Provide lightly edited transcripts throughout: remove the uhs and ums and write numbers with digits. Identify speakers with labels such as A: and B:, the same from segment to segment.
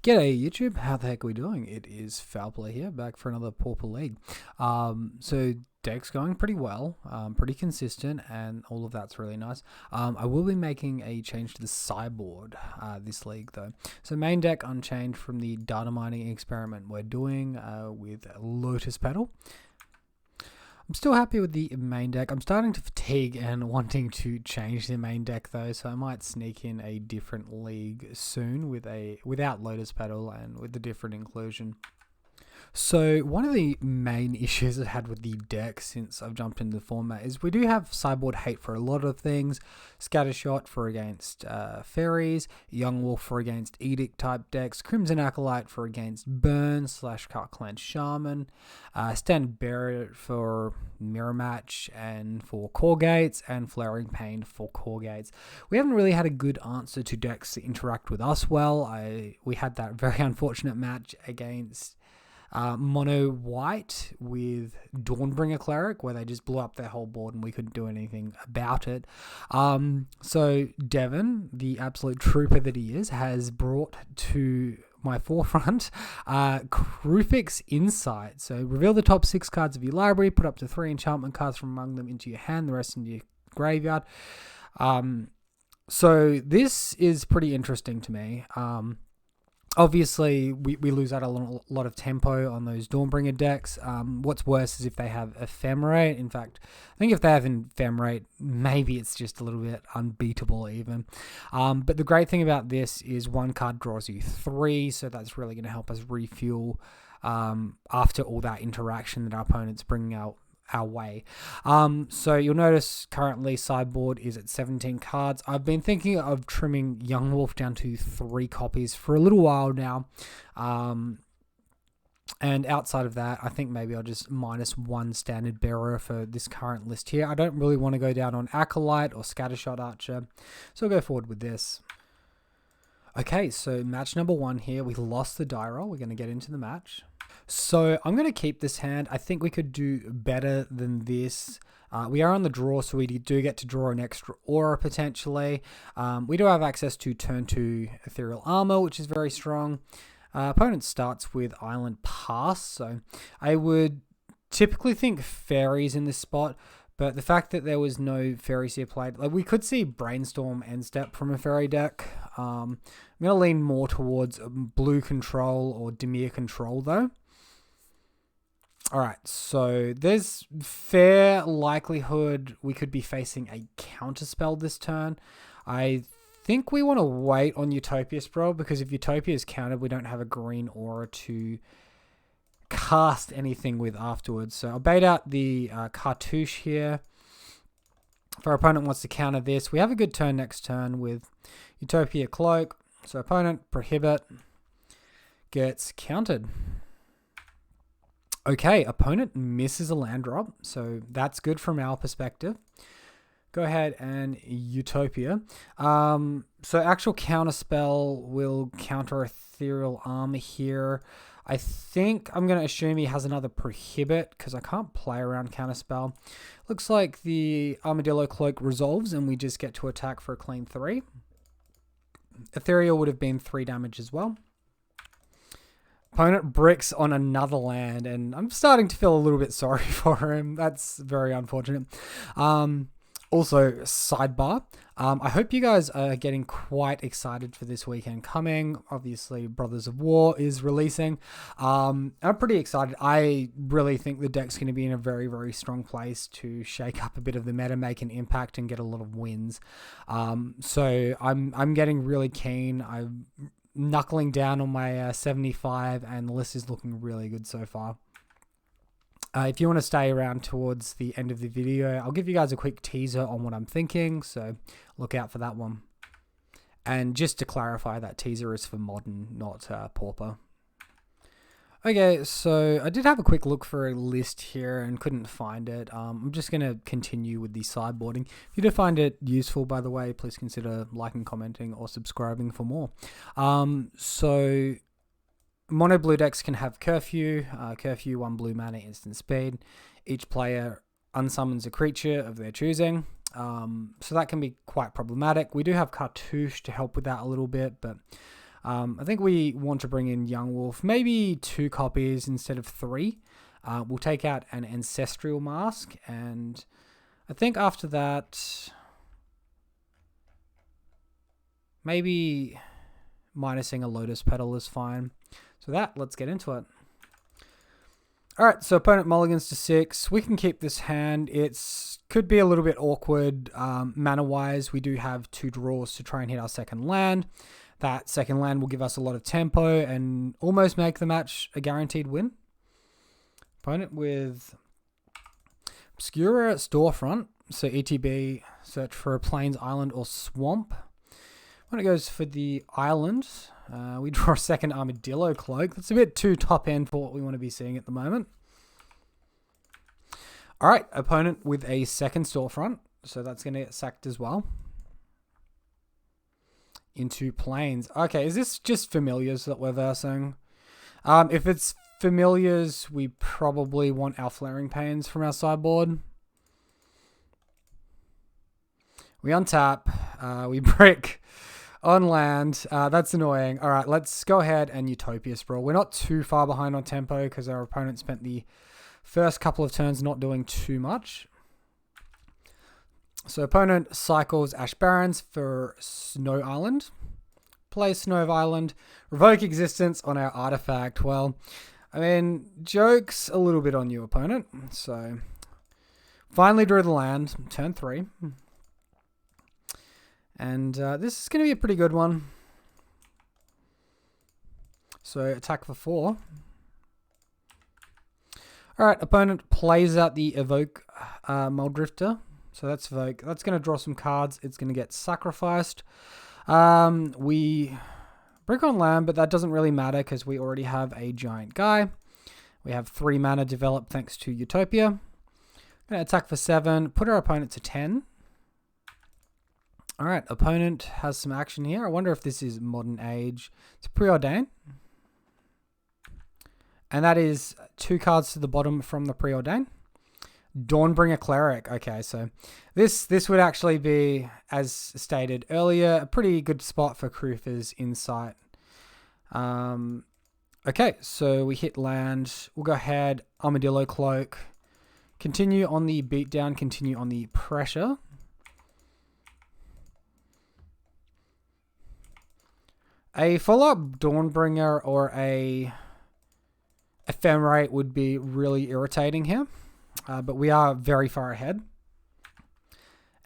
A: G'day YouTube, how the heck are we doing? It is Foulplay here, back for another Pauper League. So deck's going pretty well, pretty consistent, and all of that's really nice. I will be making a change to the sideboard this league though. So main deck unchanged from the data mining experiment we're doing with Lotus Petal. I'm still happy with the main deck. I'm starting to fatigue and wanting to change the main deck though, so I might sneak in a different league soon without Lotus Petal and with a different inclusion. So one of the main issues I've had with the deck since I've jumped into the format is we do have sideboard hate for a lot of things. Scattershot for against fairies, Young Wolf for against edict type decks, Crimson Acolyte for against burn / Cart Clan Shaman, Standard Bearer for Mirror Match and for Core Gates, and Flaring Pain for Core Gates. We haven't really had a good answer to decks that interact with us well. We had that very unfortunate match against mono white with Dawnbringer Cleric where they just blew up their whole board and we couldn't do anything about it. So Devon, the absolute trooper that he is, has brought to my forefront Krufix Insight. So reveal the top 6 cards of your library, put up to 3 enchantment cards from among them into your hand, the rest into your graveyard. So this is pretty interesting to me. Obviously, we lose out a lot of tempo on those Dawnbringer decks. What's worse is if they have Ephemerate. In fact, I think if they have Ephemerate, maybe it's just a little bit unbeatable even. But the great thing about this is one card draws you 3, so that's really going to help us refuel after all that interaction that our opponents bring out our way. So you'll notice currently sideboard is at 17 cards. I've been thinking of trimming Young Wolf down to 3 copies for a little while now. And outside of that, I think maybe I'll just -1 Standard Bearer for this current list here. I don't really want to go down on Acolyte or Scattershot Archer, so I'll go forward with this. Okay, so match number 1 here. We lost the die roll. We're going to get into the match. So I'm going to keep this hand. I think we could do better than this. We are on the draw, so we do get to draw an extra aura potentially. We do have access to turn 2 Ethereal Armor, which is very strong. Opponent starts with Island Pass, so I would typically think fairies in this spot. But the fact that there was no fairies here played, like we could see Brainstorm end step from a fairy deck. I'm going to lean more towards blue control or Dimir control though. Alright, so there's fair likelihood we could be facing a counterspell this turn. I think we want to wait on Utopia Sprawl because if Utopia is countered, we don't have a green aura to cast anything with afterwards. So I'll bait out the Cartouche here. If our opponent wants to counter this, we have a good turn next turn with Utopia Cloak. So opponent Prohibit gets countered. Okay, opponent misses a land drop, so that's good from our perspective. Go ahead and Utopia. So actual counterspell will counter Ethereal Armor here. I think I'm going to assume he has another Prohibit because I can't play around counterspell. Looks like the Armadillo Cloak resolves and we just get to attack for a clean 3. Ethereal would have been 3 damage as well. Opponent bricks on another land, and I'm starting to feel a little bit sorry for him. That's very unfortunate. Also, sidebar. I hope you guys are getting quite excited for this weekend coming. Obviously, Brothers of War is releasing. I'm pretty excited. I really think the deck's going to be in a very, very strong place to shake up a bit of the meta, make an impact, and get a lot of wins. So I'm getting really keen. I'm knuckling down on my 75, and the list is looking really good so far. If you want to stay around towards the end of the video, I'll give you guys a quick teaser on what I'm thinking, so look out for that one. And just to clarify, that teaser is for Modern, not Pauper. Okay, so I did have a quick look for a list here and couldn't find it. I'm just going to continue with the sideboarding. If you did find it useful, by the way, please consider liking, commenting, or subscribing for more. So mono blue decks can have Curfew. Curfew, 1 blue mana, instant speed. Each player unsummons a creature of their choosing. So that can be quite problematic. We do have Cartouche to help with that a little bit, but I think we want to bring in Young Wolf, maybe 2 copies instead of 3. We'll take out an Ancestral Mask, and I think after that, maybe minusing a Lotus Petal is fine. So let's get into it. Alright, so opponent mulligans to 6. We can keep this hand. It's could be a little bit awkward mana-wise. We do have 2 draws to try and hit our second land. That second land will give us a lot of tempo and almost make the match a guaranteed win. Opponent with Obscura Storefront. So ETB, search for a Plains, Island, or Swamp. When it goes for the island, we draw a second Armadillo Cloak. That's a bit too top end for what we want to be seeing at the moment. Alright, opponent with a second Storefront. So that's going to get sacked as well. Into Plains. Okay, is this just Familiars that we're versing? If it's Familiars, we probably want our Flaring Pains from our sideboard. We untap. We brick on land. That's annoying. All right, let's go ahead and Utopia Sprawl. We're not too far behind on tempo because our opponent spent the first couple of turns not doing too much. So opponent cycles Ash Barrens for Snow Island. Play Snow Island. Revoke existence on our artifact. Well, I mean, joke's a little bit on you, opponent. So finally drew the land. Turn 3. And this is going to be a pretty good one. So attack for 4. Alright, opponent plays out the Evoke Muldrifter. So that's Evoke. That's going to draw some cards. It's going to get sacrificed. We brick on land, but that doesn't really matter because we already have a giant guy. We have 3 mana developed thanks to Utopia. Going to attack for 7. Put our opponent to 10. Alright, opponent has some action here. I wonder if this is Modern Age. It's Preordain. And that is 2 cards to the bottom from the Preordain. Dawnbringer Cleric. Okay, so this would actually be, as stated earlier, a pretty good spot for Krufer's Insight. Okay, so we hit land. We'll go ahead, Armadillo Cloak. Continue on the beatdown, continue on the pressure. A follow-up Dawnbringer or a Ephemerate would be really irritating here. But we are very far ahead.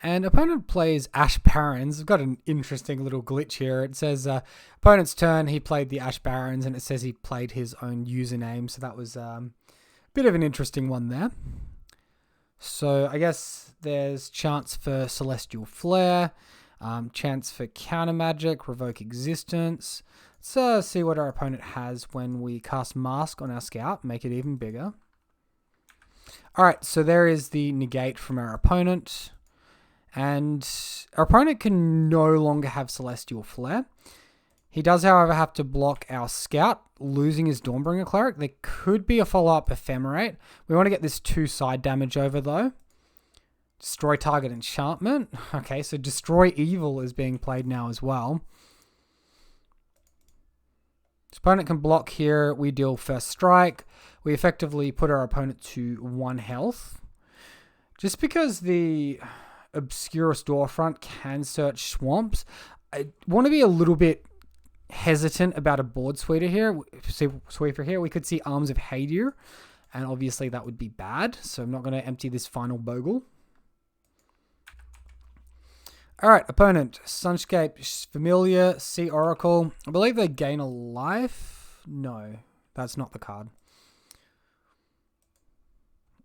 A: And opponent plays Ash Barrens. I've got an interesting little glitch here. It says opponent's turn, he played the Ash Barrens, and it says he played his own username. So that was a bit of an interesting one there. So I guess there's chance for Celestial Flare, chance for Counter Magic, Revoke Existence. Let's see what our opponent has when we cast Mask on our Scout, make it even bigger. Alright, so there is the negate from our opponent. And our opponent can no longer have Celestial Flare. He does, however, have to block our Scout, losing his Dawnbringer Cleric. There could be a follow-up Ephemerate. We want to get this 2 side damage over, though. Destroy target enchantment. Okay, so Destroy Evil is being played now as well. This opponent can block here. We deal first strike. We effectively put our opponent to 1 health. Just because the Obscura Storefront can search swamps, I want to be a little bit hesitant about a board sweeper here. We could see Arms of Hadir, and obviously that would be bad. So I'm not going to empty this final Bogle. Alright, opponent. Sunscape Familiar, Sea Oracle. I believe they gain a life. No, that's not the card.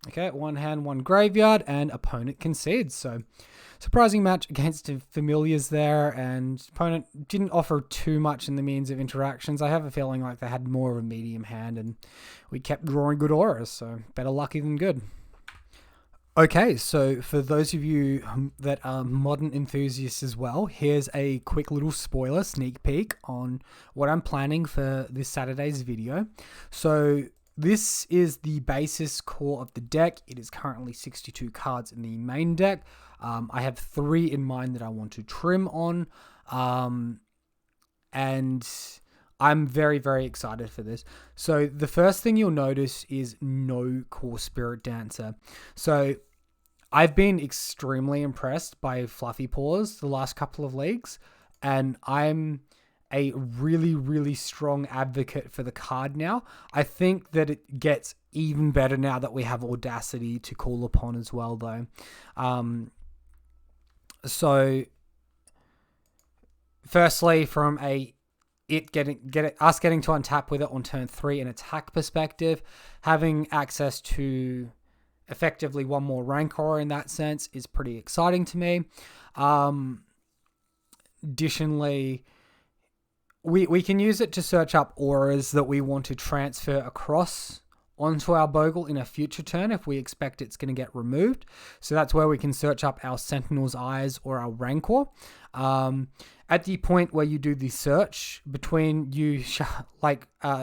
A: Okay, 1 hand, 1 graveyard, and opponent concedes. So, surprising match against Familiars there, and opponent didn't offer too much in the means of interactions. I have a feeling like they had more of a medium hand, and we kept drawing good auras, so better lucky than good. Okay, so for those of you that are Modern enthusiasts as well, here's a quick little spoiler sneak peek on what I'm planning for this Saturday's video. So this is the basis core of the deck. It is currently 62 cards in the main deck. I have 3 in mind that I want to trim on. And I'm very, very excited for this. So the first thing you'll notice is no core Spirit Dancer. So I've been extremely impressed by Fluffy Paws the last couple of leagues, and I'm a really, really strong advocate for the card now. I think that it gets even better now that we have Audacity to call upon as well, though. So, firstly, from us getting to untap with it on turn 3 an attack perspective, having access to effectively one more Rancor in that sense is pretty exciting to me. Additionally, we can use it to search up auras that we want to transfer across onto our Bogle in a future turn if we expect it's going to get removed. So that's where we can search up our Sentinel's Eyes or our Rancor. At the point where you do the search, between you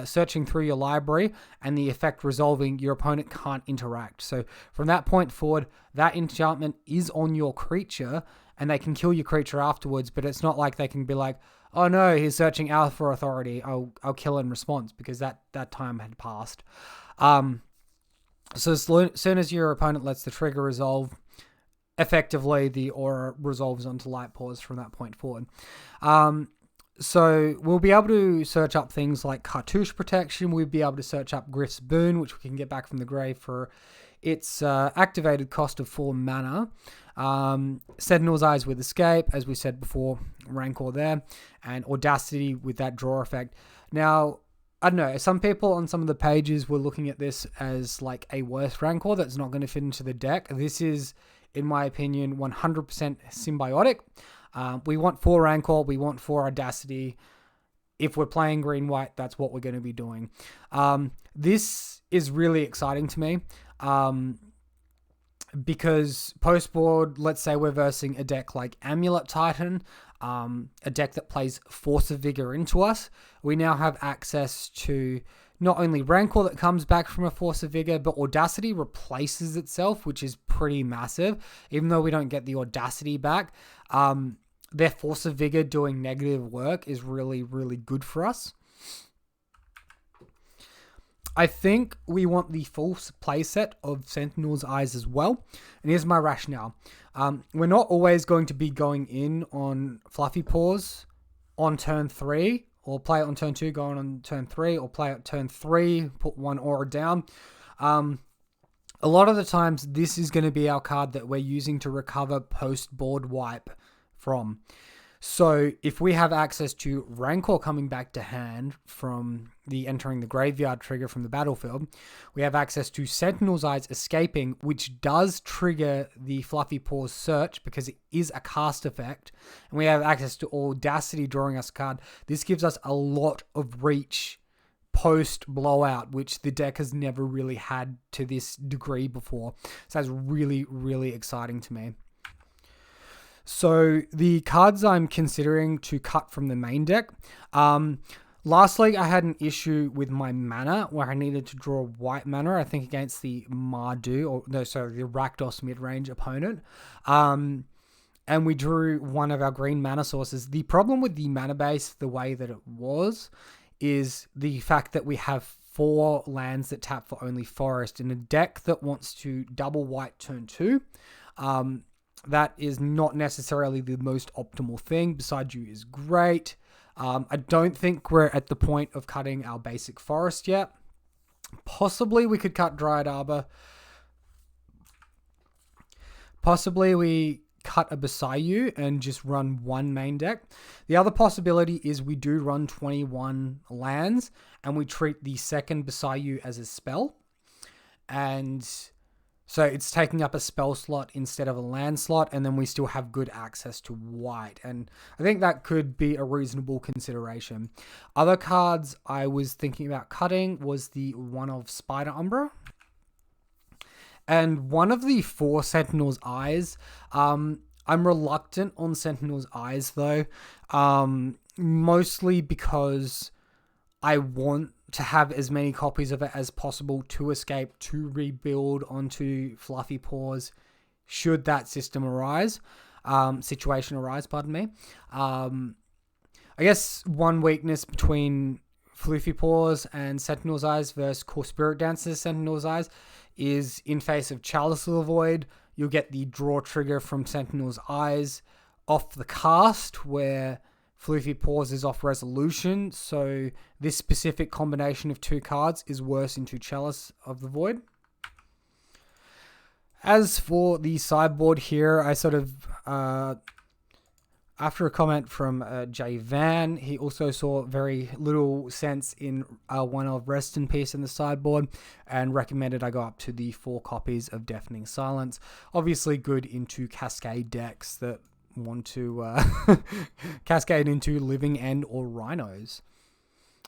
A: searching through your library and the effect resolving, your opponent can't interact. So from that point forward, that enchantment is on your creature and they can kill your creature afterwards, but it's not like they can be like, oh no, he's searching Alpha Authority, I'll kill in response, because that time had passed. So as soon as your opponent lets the trigger resolve, effectively the aura resolves onto Light Paws from that point forward. So we'll be able to search up things like Cartouche Protection. We'll be able to search up Griff's Boon, which we can get back from the grave for its activated cost of 4 mana. Sentinel's Eyes with Escape, as we said before, Rancor there, and Audacity with that draw effect. Now, I don't know, some people on some of the pages were looking at this as like a worse Rancor that's not going to fit into the deck. This is, in my opinion, 100% symbiotic. We want 4 Rancor, we want 4 Audacity. If we're playing green-white, that's what we're going to be doing. This is really exciting to me. Because post-board, let's say we're versing a deck like Amulet Titan, a deck that plays Force of Vigor into us. We now have access to not only Rancor that comes back from a Force of Vigor, but Audacity replaces itself, which is pretty massive. Even though we don't get the Audacity back, their Force of Vigor doing negative work is really, really good for us. I think we want the full playset of Sentinel's Eyes as well. And here's my rationale. We're not always going to be going in on Fluffy Paws on turn 3, or play it on turn 2, going on turn 3, or play it turn 3, put one aura down. A lot of the times, this is going to be our card that we're using to recover post-board wipe from. So if we have access to Rancor coming back to hand from the entering the graveyard trigger from the battlefield, we have access to Sentinel's Eyes escaping, which does trigger the Fluffy Paws search because it is a cast effect, and we have access to Audacity drawing us a card. This gives us a lot of reach post blowout, which the deck has never really had to this degree before. So that's really, really exciting to me. So the cards I'm considering to cut from the main deck. Last league, I had an issue with my mana where I needed to draw white mana, I think against the the Rakdos mid-range opponent. And we drew one of our green mana sources. The problem with the mana base, the way that it was, is the fact that we have 4 lands that tap for only forest in a deck that wants to double white turn 2. That is not necessarily the most optimal thing. Beside You is great. I don't think we're at the point of cutting our basic forest yet. Possibly we could cut Dryad Arbor. Possibly we cut a Beside You and just run one main deck. The other possibility is we do run 21 lands and we treat the second Beside You as a spell. And so it's taking up a spell slot instead of a land slot, and then we still have good access to white. And I think that could be a reasonable consideration. Other cards I was thinking about cutting was the one of Spider Umbra. And one of the 4 Sentinel's Eyes. I'm reluctant on Sentinel's Eyes though. Mostly because I want to have as many copies of it as possible to escape, to rebuild onto Fluffy Paws, should that situation arise, I guess one weakness between Floofy Paws and Sentinel's Eyes versus Core Spirit Dancer's Sentinel's Eyes is in face of Chalice of the Void. You'll get the draw trigger from Sentinel's Eyes off the cast, where Floofy Paws is off resolution. So this specific combination of 2 cards is worse into Chalice of the Void. As for the sideboard here, I sort of, after a comment from Jay Van, he also saw very little sense in one of Rest in Peace in the sideboard and recommended I go up to the 4 copies of Deafening Silence. Obviously good into Cascade decks that want to cascade into Living End or Rhinos.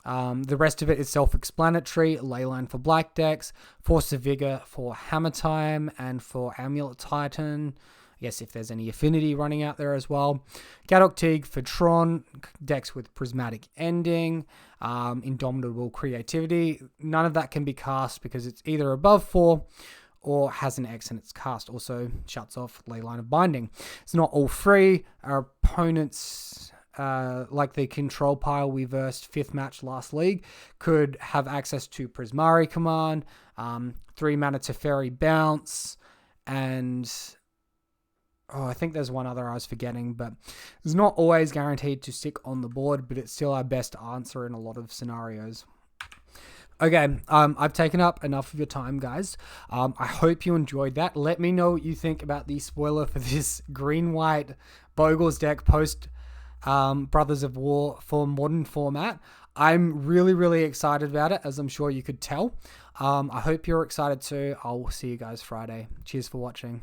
A: The rest of it is self-explanatory. Leyline for black decks, Force of Vigor for Hammer Time, and for Amulet Titan. I guess if there's any affinity running out there as well. Gadok Teague for Tron, decks with Prismatic Ending, Indomitable Creativity. None of that can be cast because it's either above 4 or has an X in its cast. Also shuts off Leyline of Binding. It's not all free. Our opponents, like the control pile we versed 5th match last league, could have access to Prismari Command, 3 mana Teferi Bounce, and I think there's one other I was forgetting, but it's not always guaranteed to stick on the board, but it's still our best answer in a lot of scenarios. Okay, I've taken up enough of your time, guys. I hope you enjoyed that. Let me know what you think about the spoiler for this green-white Bogles deck post Brothers of War for modern format. I'm really, really excited about it, as I'm sure you could tell. I hope you're excited too. I'll see you guys Friday. Cheers for watching.